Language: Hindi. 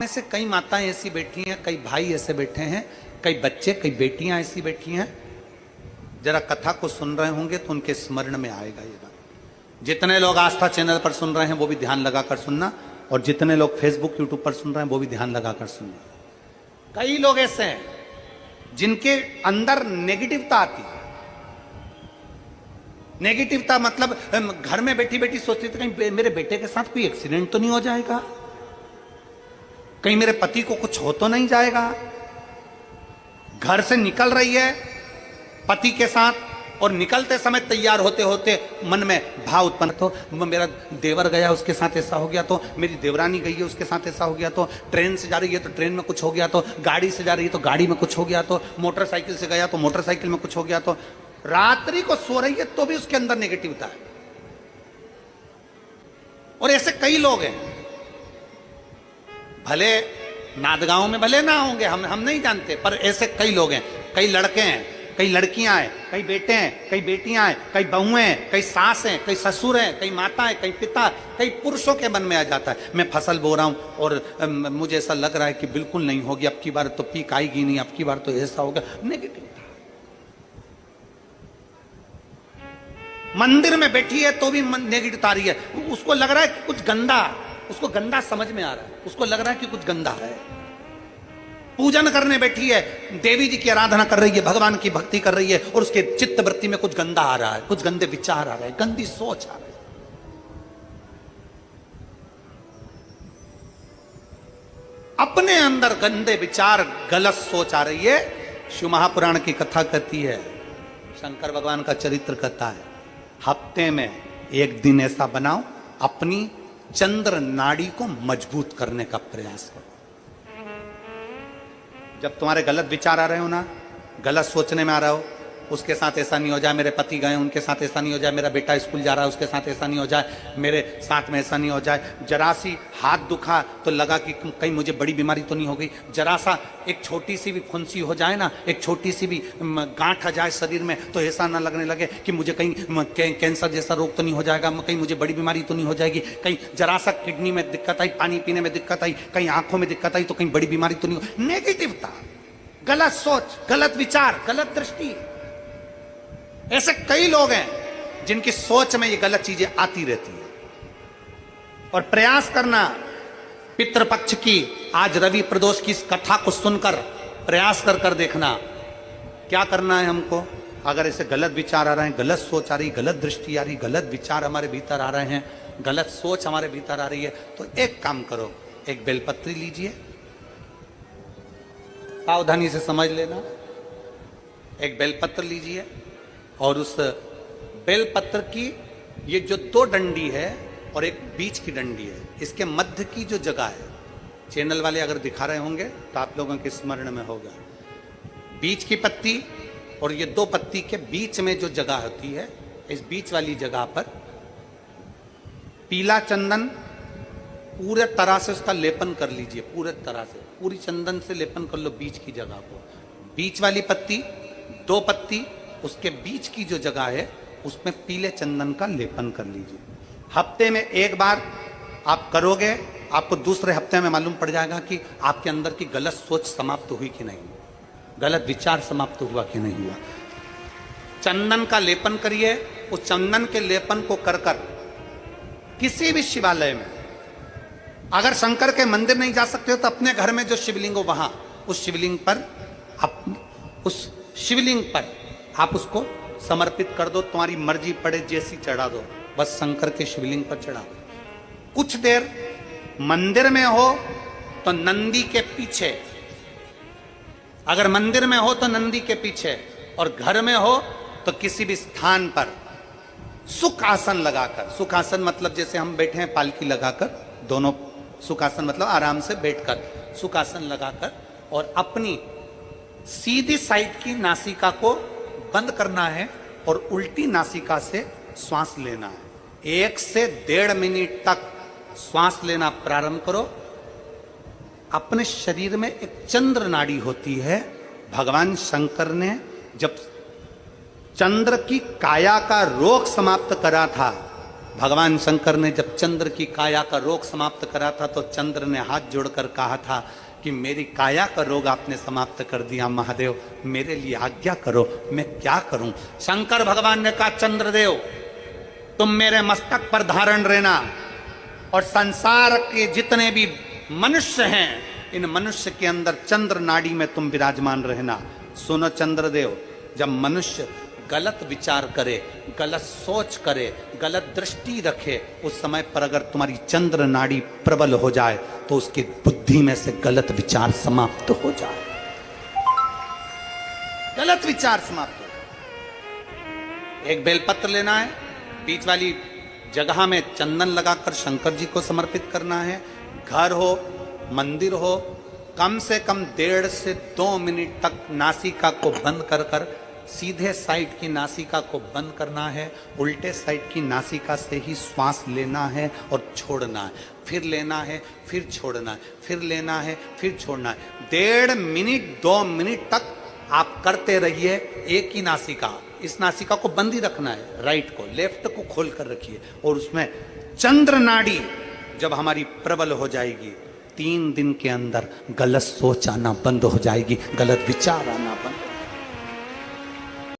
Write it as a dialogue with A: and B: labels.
A: में से कई माताएं ऐसी बैठी हैं, कई भाई ऐसे बैठे हैं, कई बच्चे, कई बेटियां ऐसी बैठी हैं। जरा कथा को सुन रहे होंगे तो उनके स्मरण में आएगा ये बात। जितने लोग आस्था चैनल पर सुन रहे हैं वो भी ध्यान लगाकर सुनना, और जितने लोग फेसबुक यूट्यूब पर सुन रहे हैं वो भी ध्यान लगाकर सुनना। कई लोग ऐसे हैं जिनके अंदर नेगेटिवता आती है। नेगेटिवता मतलब घर में बैठी बैठी सोचती थी कहीं मेरे बेटे के साथ कोई एक्सीडेंट तो नहीं हो जाएगा, कहीं मेरे पति को कुछ हो तो नहीं जाएगा। घर से निकल रही है पति के साथ और निकलते समय तैयार होते होते मन में भाव उत्पन्न, तो मेरा देवर गया उसके साथ ऐसा हो गया, तो मेरी देवरानी गई है उसके साथ ऐसा हो गया, तो ट्रेन से जा रही है तो ट्रेन में कुछ हो गया, तो गाड़ी से जा रही है तो गाड़ी में कुछ हो गया, तो मोटरसाइकिल से गया तो मोटरसाइकिल में कुछ हो गया, तो रात्रि को सो रही है तो भी उसके अंदर नेगेटिविटी है। और ऐसे कई लोग हैं, भले नादगांव में भले ना होंगे, हम नहीं जानते, पर ऐसे कई लोग हैं। कई लड़के हैं, कई लड़कियां हैं, कई बेटे हैं, कई बेटियां हैं, कई बहुएं हैं, कई सास हैं, कई ससुर हैं, कई माता हैं, कई पिता, कई पुरुषों के मन में आ जाता है मैं फसल बो रहा हूं और मुझे ऐसा लग रहा है कि बिल्कुल नहीं होगी, अब की बार तो पीक आएगी नहीं, अब की बार तो ऐसा होगा। नेगेटिव मंदिर में बैठी है तो भी नेगेटिव आ रही है, उसको लग रहा है कि कुछ गंदा, उसको गंदा समझ में आ रहा है, उसको लग रहा है कि कुछ गंदा है। पूजन करने बैठी है, देवी जी की आराधना कर रही है, भगवान की भक्ति कर रही है, और उसके चित्त वृत्ति में कुछ गंदा आ रहा है, कुछ गंदे विचार आ रहे हैं, गंदी सोच आ रही है। अपने अंदर गंदे विचार, गलत सोच आ रही है। शिव महापुराण की कथा कहती है, शंकर भगवान का चरित्र कहता है, हफ्ते में एक दिन ऐसा बनाओ अपनी चंद्र नाड़ी को मजबूत करने का प्रयास करो। जब तुम्हारे गलत विचार आ रहे हो ना, गलत सोचने में आ रहा हो, उसके साथ ऐसा नहीं हो जाए, मेरे पति गए उनके साथ ऐसा नहीं हो जाए, मेरा बेटा स्कूल जा रहा है उसके साथ ऐसा नहीं हो जाए, मेरे साथ में ऐसा नहीं हो जाए, जरा सी हाथ दुखा तो लगा कि कहीं मुझे बड़ी बीमारी तो नहीं हो गई, जरा सा एक छोटी सी भी फुंसी हो जाए ना, एक छोटी सी भी गांठ आ जाए शरीर में तो ऐसा ना लगने लगे कि मुझे कहीं कैंसर जैसा रोग तो नहीं हो जाएगा, कहीं मुझे बड़ी बीमारी तो नहीं हो जाएगी, कहीं जरा सा किडनी में दिक्कत आई, पानी पीने में दिक्कत आई, कहीं आंखों में दिक्कत आई तो कहीं बड़ी बीमारी तो नहीं हो। नेगेटिवता, गलत सोच, गलत विचार, गलत दृष्टि। ऐसे कई लोग हैं जिनकी सोच में ये गलत चीजें आती रहती हैं। और प्रयास करना पितृपक्ष की, आज रवि प्रदोष की इस कथा को सुनकर प्रयास कर देखना क्या करना है हमको। अगर ऐसे गलत विचार आ रहे हैं, गलत सोच आ रही, गलत दृष्टि आ रही, गलत विचार हमारे भीतर आ रहे हैं, गलत सोच हमारे भीतर आ रही है, तो एक काम करो, एक बेलपत्री लीजिए, सावधानी से समझ लेना, एक बेलपत्र लीजिए और उस बेलपत्र की ये जो दो डंडी है और एक बीच की डंडी है, इसके मध्य की जो जगह है, चैनल वाले अगर दिखा रहे होंगे तो आप लोगों के स्मरण में होगा, बीच की पत्ती और ये दो पत्ती के बीच में जो जगह होती है, इस बीच वाली जगह पर पीला चंदन पूरे तरह से उसका लेपन कर लीजिए, पूरे तरह से पूरी चंदन से लेपन कर लो बीच की जगह को। बीच वाली पत्ती, दो पत्ती, उसके बीच की जो जगह है उसमें पीले चंदन का लेपन कर लीजिए। हफ्ते में एक बार आप करोगे, आपको दूसरे हफ्ते में मालूम पड़ जाएगा कि आपके अंदर की गलत सोच समाप्त हुई कि नहीं, गलत विचार समाप्त हुआ कि नहीं हुआ। चंदन का लेपन करिए, उस चंदन के लेपन को कर किसी भी शिवालय में, अगर शंकर के मंदिर नहीं जा सकते हो तो अपने घर में जो शिवलिंग हो वहां, उस शिवलिंग पर आप उसको समर्पित कर दो, तुम्हारी मर्जी पड़े जैसी चढ़ा दो, बस शंकर के शिवलिंग पर चढ़ा दो। कुछ देर मंदिर में हो तो नंदी के पीछे, अगर मंदिर में हो तो नंदी के पीछे, और घर में हो तो किसी भी स्थान पर सुख आसन लगाकर, सुख आसन मतलब जैसे हम बैठे हैं पालकी लगाकर, दोनों सुखासन मतलब आराम से बैठकर, सुखासन लगाकर, और अपनी सीधी साइड की नासिका को बंद करना है और उल्टी नासिका से श्वास लेना है। 1 से 1.5 मिनट तक श्वास लेना प्रारंभ करो। अपने शरीर में एक चंद्र नाड़ी होती है, भगवान शंकर ने जब चंद्र की काया का रोग समाप्त करा था, भगवान शंकर ने जब चंद्र की काया का रोग समाप्त करा था तो चंद्र ने हाथ जोड़कर कहा था कि मेरी काया का रोग आपने समाप्त कर दिया महादेव, मेरे लिए आज्ञा करो, मैं क्या करूं। शंकर भगवान ने कहा चंद्रदेव तुम मेरे मस्तक पर धारण रहना और संसार के जितने भी मनुष्य हैं इन मनुष्य के अंदर चंद्र नाड़ी में तुम विराजमान रहना। सुनो चंद्रदेव, जब मनुष्य गलत विचार करे, गलत सोच करे, गलत दृष्टि रखे, उस समय पर अगर तुम्हारी चंद्र नाड़ी प्रबल हो जाए तो उसकी बुद्धि में से गलत विचार समाप्त हो जाए, गलत विचार समाप्त हो। एक बेलपत्र लेना है, बीच वाली जगह में चंदन लगाकर शंकर जी को समर्पित करना है। घर हो, मंदिर हो, कम से कम 1.5 से 2 मिनट तक नासिका को बंद कर कर सीधे साइड की नासिका को बंद करना है, उल्टे साइड की नासिका से ही श्वास लेना है और छोड़ना है, फिर लेना है, फिर छोड़ना है, फिर लेना है, फिर छोड़ना है। 1.5 मिनट 2 मिनट तक आप करते रहिए एक ही नासिका। इस नासिका को बंद ही रखना है, राइट को, लेफ्ट को खोल कर रखिए और उसमें चंद्र नाड़ी जब हमारी प्रबल हो जाएगी 3 दिन के अंदर गलत सोच आना बंद हो जाएगी, गलत विचार आना बंद।